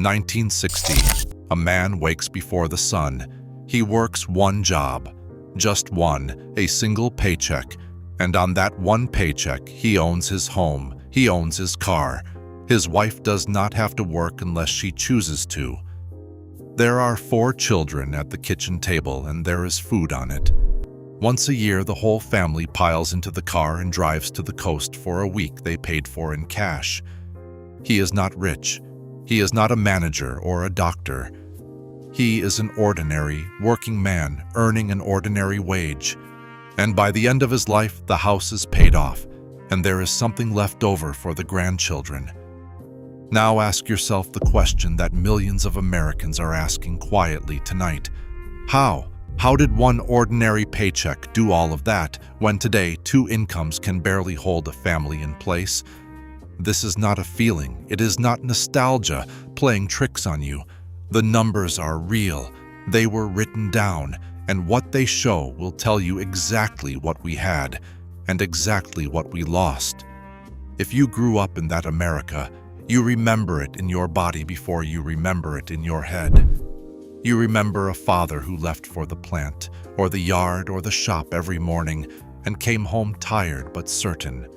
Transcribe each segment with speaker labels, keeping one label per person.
Speaker 1: 1960. A man wakes before the sun. He works one job. Just one, a single paycheck. And on that one paycheck, he owns his home. He owns his car. His wife does not have to work unless she chooses to. There are 4 children at the kitchen table, and there is food on it. Once a year, the whole family piles into the car and drives to the coast for a week they paid for in cash. He is not rich. He is not a manager or a doctor. He is an ordinary, working man earning an ordinary wage. And by the end of his life, the house is paid off, and there is something left over for the grandchildren. Now ask yourself the question that millions of Americans are asking quietly tonight. How? How did one ordinary paycheck do all of that when today 2 incomes can barely hold a family in place? This is not a feeling. It is not nostalgia playing tricks on you. The numbers are real. They were written down, and what they show will tell you exactly what we had and exactly what we lost. If you grew up in that America, you remember it in your body before you remember it in your head. You remember a father who left for the plant, or the yard, or the shop every morning and came home tired but certain.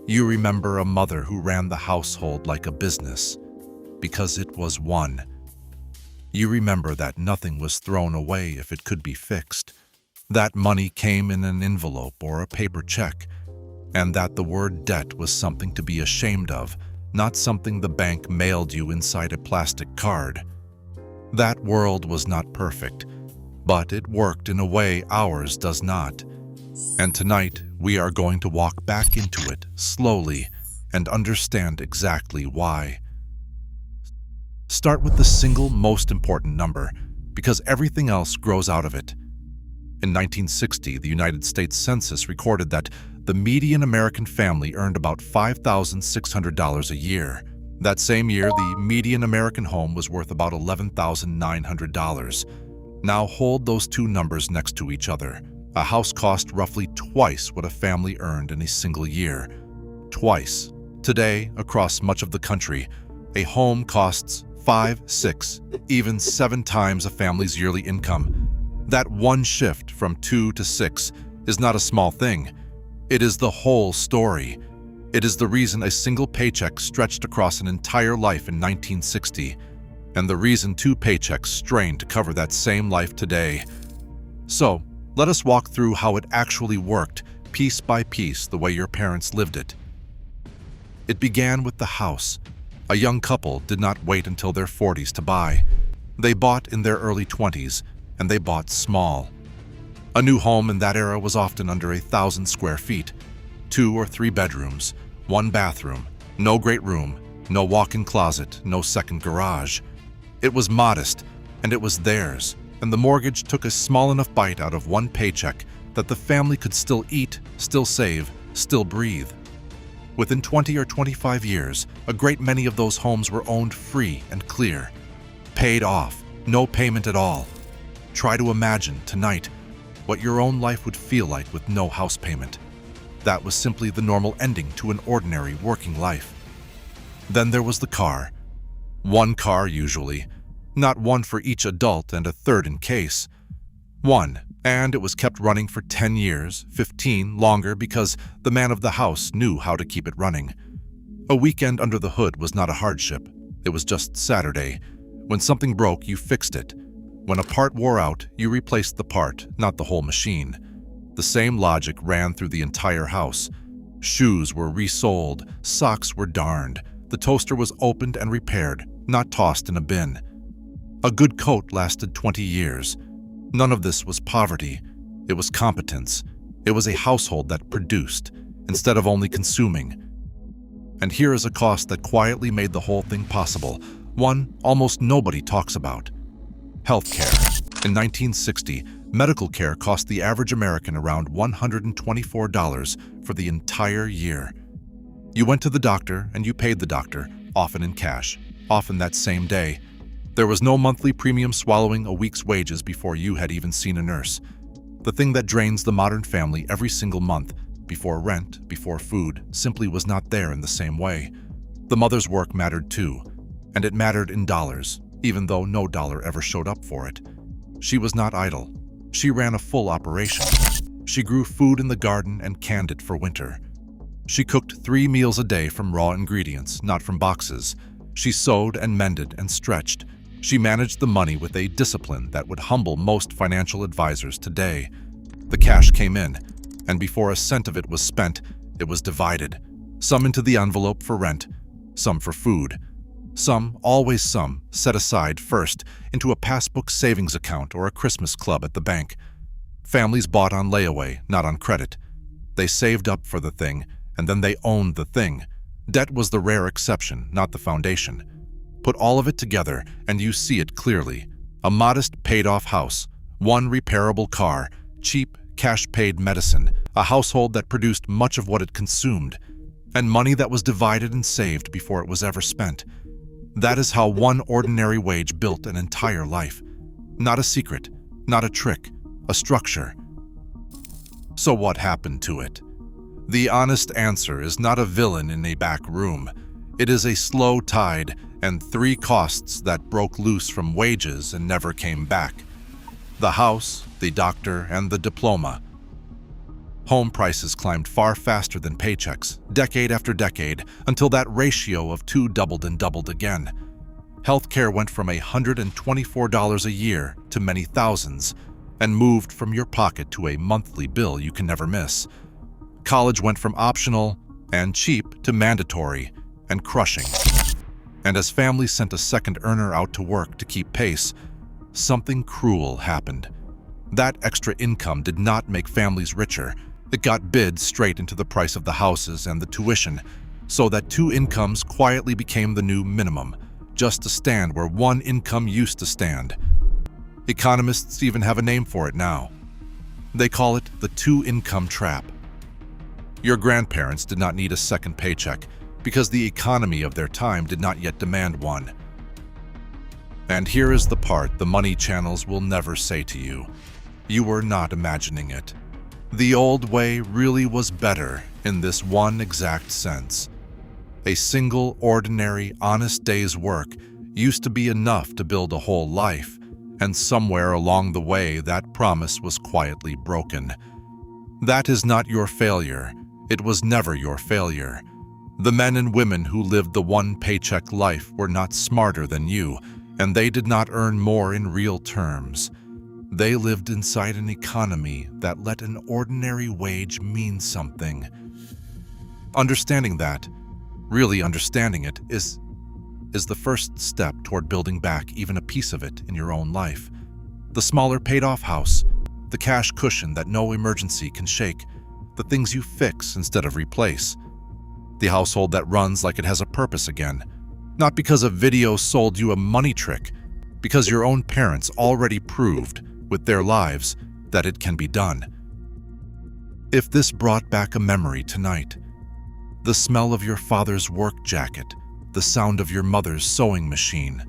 Speaker 1: You remember a mother who ran the household like a business, because it was one. You remember that nothing was thrown away if it could be fixed, that money came in an envelope or a paper check, and that the word debt was something to be ashamed of, not something the bank mailed you inside a plastic card. That world was not perfect, but it worked in a way ours does not. And tonight, we are going to walk back into it slowly and understand exactly why. Start with the single most important number, because everything else grows out of it. In 1960, the United States Census recorded that the median American family earned about $5,600 a year. That same year, the median American home was worth about $11,900. Now hold those 2 numbers next to each other. A house cost roughly twice what a family earned in a single year. Twice. Today, across much of the country, a home costs 5, 6, even 7 times a family's yearly income. That one shift from 2 to 6 is not a small thing. It is the whole story. It is the reason a single paycheck stretched across an entire life in 1960, and the reason 2 paychecks strain to cover that same life today. So, let us walk through how it actually worked, piece by piece, the way your parents lived it. It began with the house. A young couple did not wait until their 40s to buy. They bought in their early 20s, and they bought small. A new home in that era was often under 1,000 square feet, 2 or 3 bedrooms, 1 bathroom, no great room, no walk-in closet, no second garage. It was modest, and it was theirs, and the mortgage took a small enough bite out of one paycheck that the family could still eat, still save, still breathe. Within 20 or 25 years, a great many of those homes were owned free and clear, paid off, no payment at all. Try to imagine, tonight, what your own life would feel like with no house payment. That was simply the normal ending to an ordinary working life. Then there was the car. 1 car usually, not 1 for each adult and a third in case. 1, and it was kept running for 10 years, 15 longer, because the man of the house knew how to keep it running. A weekend under the hood was not a hardship. It was just Saturday. When something broke, you fixed it. When a part wore out, you replaced the part, not the whole machine. The same logic ran through the entire house. Shoes were resoled, socks were darned, the toaster was opened and repaired, not tossed in a bin. A good coat lasted 20 years. None of this was poverty. It was competence. It was a household that produced, instead of only consuming. And here is a cost that quietly made the whole thing possible, one almost nobody talks about. Healthcare. In 1960, medical care cost the average American around $124 for the entire year. You went to the doctor and you paid the doctor, often in cash, often that same day. There was no monthly premium swallowing a week's wages before you had even seen a nurse. The thing that drains the modern family every single month, before rent, before food, simply was not there in the same way. The mother's work mattered too, and it mattered in dollars, even though no dollar ever showed up for it. She was not idle. She ran a full operation. She grew food in the garden and canned it for winter. She cooked 3 meals a day from raw ingredients, not from boxes. She sewed and mended and stretched. She managed the money with a discipline that would humble most financial advisors today. The cash came in, and before a cent of it was spent, it was divided. Some into the envelope for rent, some for food. Some, always some, set aside first into a passbook savings account or a Christmas club at the bank. Families bought on layaway, not on credit. They saved up for the thing, and then they owned the thing. Debt was the rare exception, not the foundation. Put all of it together, and you see it clearly. A modest paid-off house, 1 repairable car, cheap, cash-paid medicine, a household that produced much of what it consumed, and money that was divided and saved before it was ever spent. That is how one ordinary wage built an entire life. Not a secret, not a trick, a structure. So what happened to it? The honest answer is not a villain in a back room. It is a slow tide and 3 costs that broke loose from wages and never came back. The house, the doctor, and the diploma. Home prices climbed far faster than paychecks, decade after decade, until that ratio of 2 doubled and doubled again. Healthcare went from $124 a year to many thousands, and moved from your pocket to a monthly bill you can never miss. College went from optional and cheap to mandatory and crushing. And as families sent a second earner out to work to keep pace, something cruel happened. That extra income did not make families richer. It got bid straight into the price of the houses and the tuition, so that 2 incomes quietly became the new minimum, just to stand where 1 income used to stand. Economists even have a name for it now. They call it the 2-income trap. Your grandparents did not need a second paycheck because the economy of their time did not yet demand one. And here is the part the money channels will never say to you. You were not imagining it. The old way really was better in this one exact sense. A single, ordinary, honest day's work used to be enough to build a whole life, and somewhere along the way that promise was quietly broken. That is not your failure. It was never your failure. The men and women who lived the 1-paycheck life were not smarter than you, and they did not earn more in real terms. They lived inside an economy that let an ordinary wage mean something. Understanding that, really understanding it, is the first step toward building back even a piece of it in your own life. The smaller paid-off house, the cash cushion that no emergency can shake, the things you fix instead of replace. The household that runs like it has a purpose again, not because a video sold you a money trick, because your own parents already proved with their lives that it can be done. If this brought back a memory tonight, the smell of your father's work jacket, the sound of your mother's sewing machine,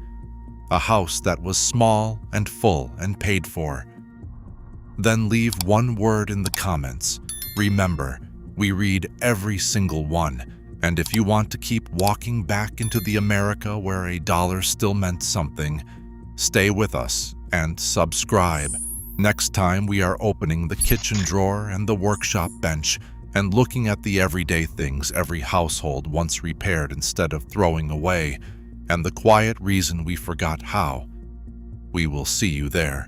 Speaker 1: a house that was small and full and paid for, then leave 1 word in the comments. Remember, we read every single one, and if you want to keep walking back into the America where a dollar still meant something, stay with us and subscribe. Next time we are opening the kitchen drawer and the workshop bench and looking at the everyday things every household once repaired instead of throwing away, and the quiet reason we forgot how. We will see you there.